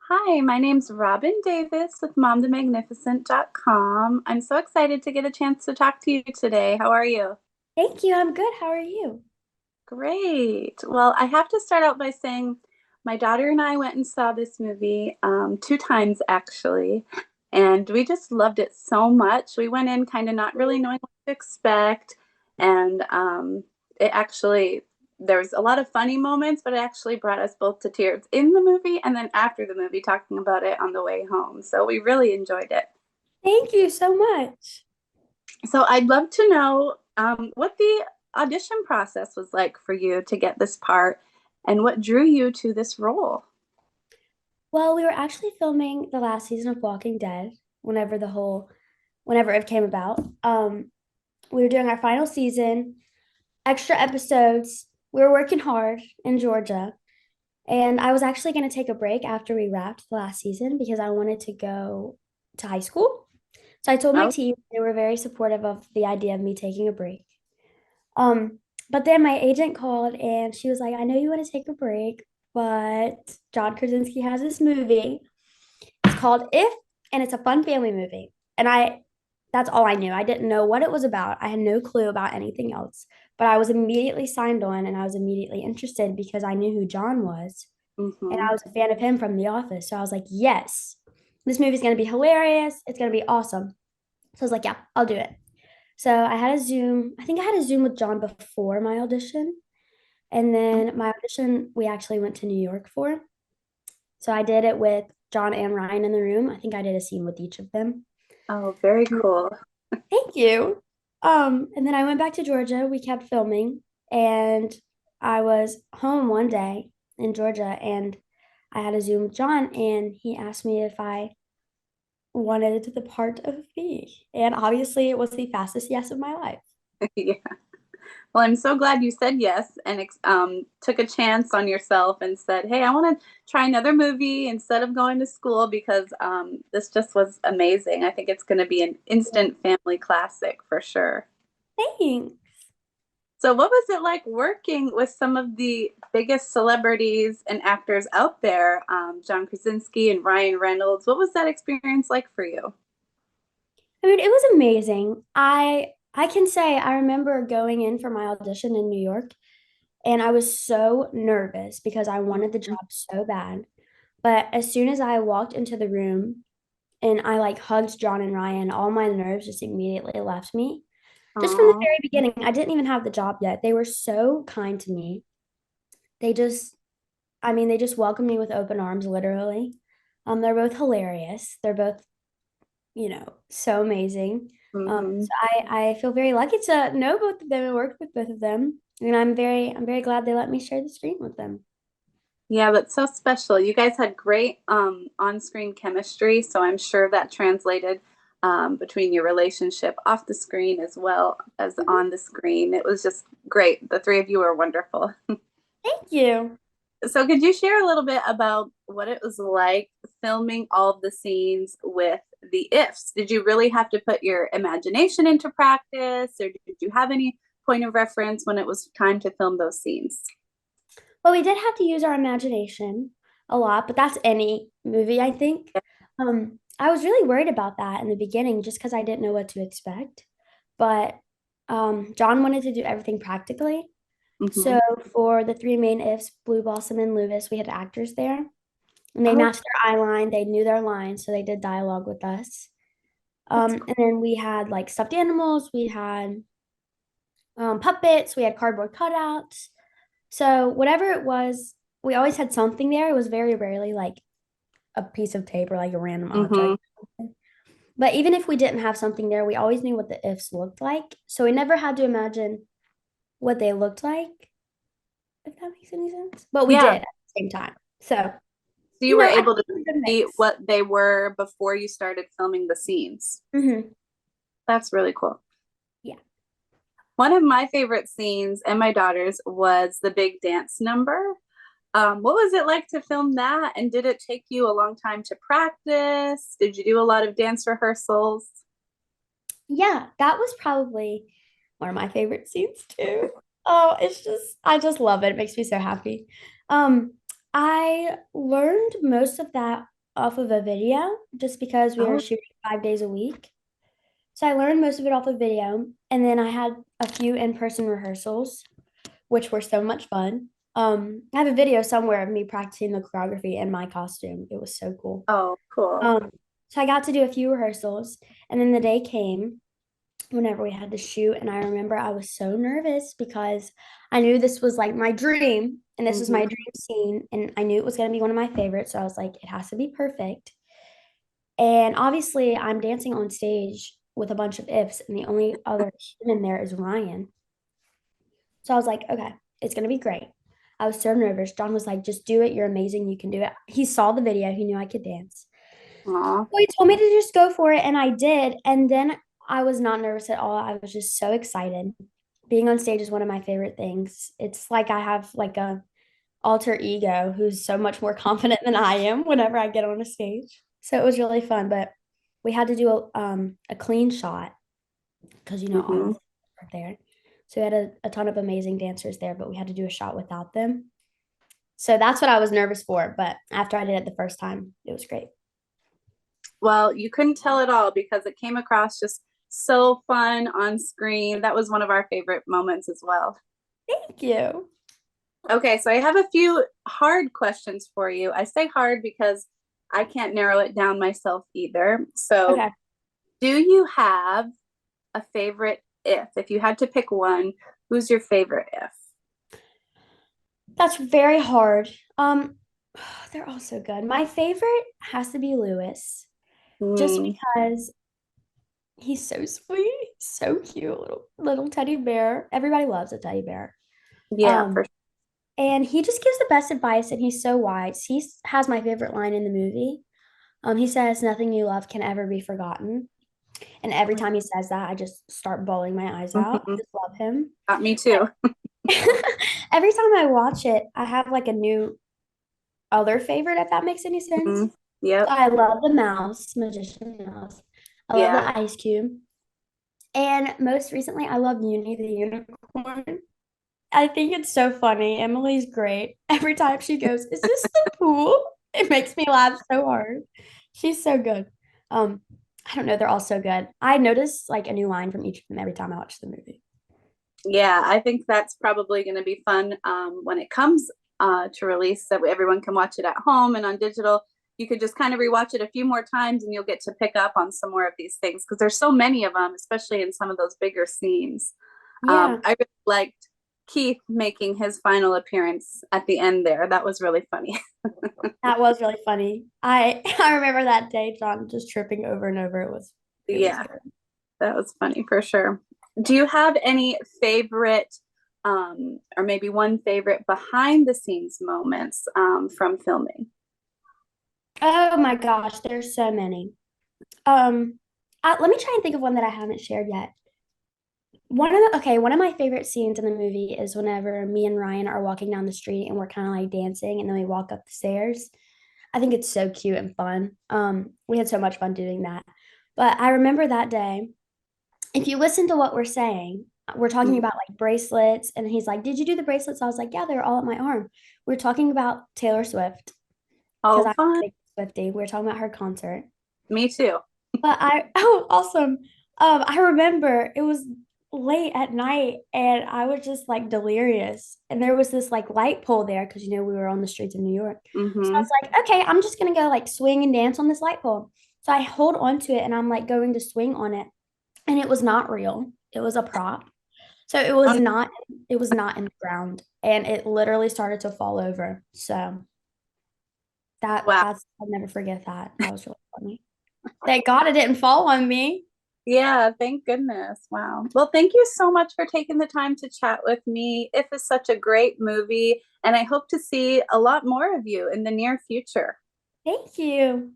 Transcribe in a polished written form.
Hi, my name's Robin Davis with MomTheMagnificent.com. I'm so excited to get a chance to talk to you today. How are you? Thank you. I'm good. How are you? Great. Well, I have to start out by saying my daughter and I went and saw this movie two times actually, and we just loved it so much. We went in kind of not really knowing what to expect, and it actually there's a lot of funny moments, but it actually brought us both to tears in the movie and then after the movie talking about it on the way home. So we really enjoyed it. Thank you so much. So I'd love to know what the audition process was like for you to get this part and what drew you to this role. Well, we were actually filming the last season of Walking Dead whenever it came about. We were doing our final season, extra episodes. We were working hard in Georgia. And I was actually going to take a break after we wrapped the last season because I wanted to go to high school. So I told my Oh, team, they were very supportive of the idea of me taking a break. Um, but then my agent called and she was like, I know you want to take a break, but John Krasinski has this movie. It's called If, and it's a fun family movie. And that's all I knew. I didn't know what it was about. I had no clue about anything else. But I was immediately signed on and I was immediately interested because I knew who John was. And hmm. I was a fan of him from The Office. So I was like, yes, this movie's going to be hilarious. It's going to be awesome. So I was like, yeah, I'll do it. So I had a Zoom. I think I had a Zoom with John before my audition. And then my audition, we actually went to New York for. So I did it with John and Ryan in the room. I think I did a scene with each of them. Oh, very cool. Thank you. And then I went back to Georgia. We kept filming, and I was home one day in Georgia, and I had a Zoom with John, and he asked me if I wanted the part of me. And obviously, it was the fastest yes of my life. Yeah. Well, I'm so glad you said yes and took a chance on yourself and said, "Hey, I want to try another movie instead of going to school because this just was amazing. I think it's going to be an instant family classic for sure." Thanks. So, what was it like working with some of the biggest celebrities and actors out there, John Krasinski and Ryan Reynolds? What was that experience like for you? I mean, it was amazing. I can say I remember going in for my audition in New York and I was so nervous because I wanted the Mhm. job so bad. But as soon as I walked into the room and I like hugged John and Ryan, all my nerves just immediately left me. Just from the Aw. very beginning, I didn't even have the job yet. They were so kind to me. They just, I mean, they just welcomed me with open arms, literally. They're both hilarious. They're both so amazing. Hmm. So I feel very lucky to know both of them and work with both of them. And I'm very glad they let me share the screen with them. Yeah, that's so special. You guys had great on-screen chemistry, so I'm sure that translated between your relationship off the screen as well as Mhm. on the screen. It was just great. The three of you were wonderful. Thank you. So, could you share a little bit about what it was like filming all of the scenes with the ifs? Did you really have to put your imagination into practice, or did you have any point of reference when it was time to film those scenes? Well, we did have to use our imagination a lot, but that's any movie, I think. I was really worried about that in the beginning just because I didn't know what to expect. But John wanted to do everything practically. Hmm. So for the three main ifs, Blue Blossom and Lewis, we had actors there. And they Oh, matched their eye line. They knew their lines, so they did dialogue with us. that's And then we had like stuffed animals, we had puppets, we had cardboard cutouts. So whatever it was, we always had something there. It was very rarely like a piece of tape or like a random cool. Hmm. object. But even if we didn't have something there, we always knew what the ifs looked like. So we never had to imagine what they looked like, if that makes any sense. But we Yeah. did at the same time. So, So you were I think able to it was a good see mix. what they were before you started filming the scenes. Hmm. That's really cool. Yeah. One of my favorite scenes and my daughter's was the big dance number. What was it like to film that? And did it take you a long time to practice? Did you do a lot of dance rehearsals? Yeah, that was probably one of my favorite scenes too. Oh, I just love it. It makes me so happy. Um, I learned most of that off of a video just because we were Oh, shooting 5 days a week. So I learned most of it off of video. And then I had a few in-person rehearsals, which were so much fun. I have a video somewhere of me practicing the choreography in my costume. It was so cool. oh, cool. Um, so I got to do a few rehearsals, and then the day came whenever we had to shoot, and I remember I was so nervous because I knew this was like my dream, and this was Hmm. my dream scene, and I knew it was going to be one of my favorites. So I was like, it has to be perfect. And obviously, I'm dancing on stage with a bunch of ifs, and the only other human there is Ryan. So I was like, okay, it's gonna be great. I was so nervous. John was like, just do it. You're amazing. You can do it. He saw the video. He knew I could dance. Aw. So he told me to just go for it, and I did. And then I was not nervous at all. I was just so excited. Being on stage is one of my favorite things. It's like I have like a alter ego who's so much more confident than I am whenever I get on a stage. So it was really fun, but we had to do a clean shot because all of Hmm. the are there. So we had a ton of amazing dancers there, but we had to do a shot without them. So that's what I was nervous for. But after I did it the first time, it was great. Well, you couldn't tell at all because it came across just so fun on screen. That was one of our favorite moments as well. Thank you. Okay, so I have a few hard questions for you. I say hard because I can't narrow it down myself either. So, Okay. do you have a favorite if? If you had to pick one, who's your favorite if? That's very hard. They're all so good. My favorite has to be Lewis, just Mm, because he's so sweet, so cute, little teddy bear. Everybody loves a teddy bear. yeah, Um, for and he just gives the best advice, and he's so wise. Has my favorite line in the movie. He says, "Nothing you love can ever be forgotten." And every sure. time he says that, I just start bawling my eyes out. I Mhm. just love him. Got me too. Every time I watch it, I have like a new other favorite, if that makes any sense. Mhm. Yep. I love the mouse, magician mouse. I love Yeah. the ice cube. And most recently, I love Uni the unicorn. I think it's so funny. Emily's great. Every time she goes, "Is this the pool?" It makes me laugh so hard. She's so good. Um, I don't know, they're all so good. I notice like a new line from each of them every time I watch the movie. Yeah, I think that's probably going to be fun when it comes to release, so everyone can watch it at home and on digital. You could just kind of rewatch it a few more times and you'll get to pick up on some more of these things because there's so many of them, especially in some of those bigger scenes. Yeah, I really liked Keith making his final appearance at the end there. That was really funny. that was really funny. I remember that day, John just tripping over and over. It was Yeah, good. that was funny for sure. Do you have any favorite, or maybe one favorite behind the scenes moments from filming? Oh my gosh, there's so many. Let me try and think of one that I haven't shared yet. One of my favorite scenes in the movie is whenever me and Ryan are walking down the street and we're kind of like dancing and then we walk up the stairs. I think it's so cute and fun. We had so much fun doing that. But I remember that day, if you listen to what we're saying, we're talking Mhm. about like bracelets, and he's like, "Did you do the bracelets?" I was like, "Yeah, they're all at my arm." We're talking about Taylor Swift because Oh, I'm a fun. big Swiftie. We're talking about her concert. Me too. But oh, awesome. I remember it was late at night and I was just like delirious. And there was this like light pole there because we were on the streets of New York. So I Hmm. was like, okay, I'm just gonna go like swing and dance on this light pole. So I hold onto it and I'm like going to swing on it. And it was not real. It was a prop. So it was not in the ground. And it literally started to fall over. So Wow. I'll never forget that. That was really funny. Thank God it didn't fall on me. Yeah, thank goodness. Wow. Well, thank you so much for taking the time to chat with me. If is such a great movie, and I hope to see a lot more of you in the near future. Thank you.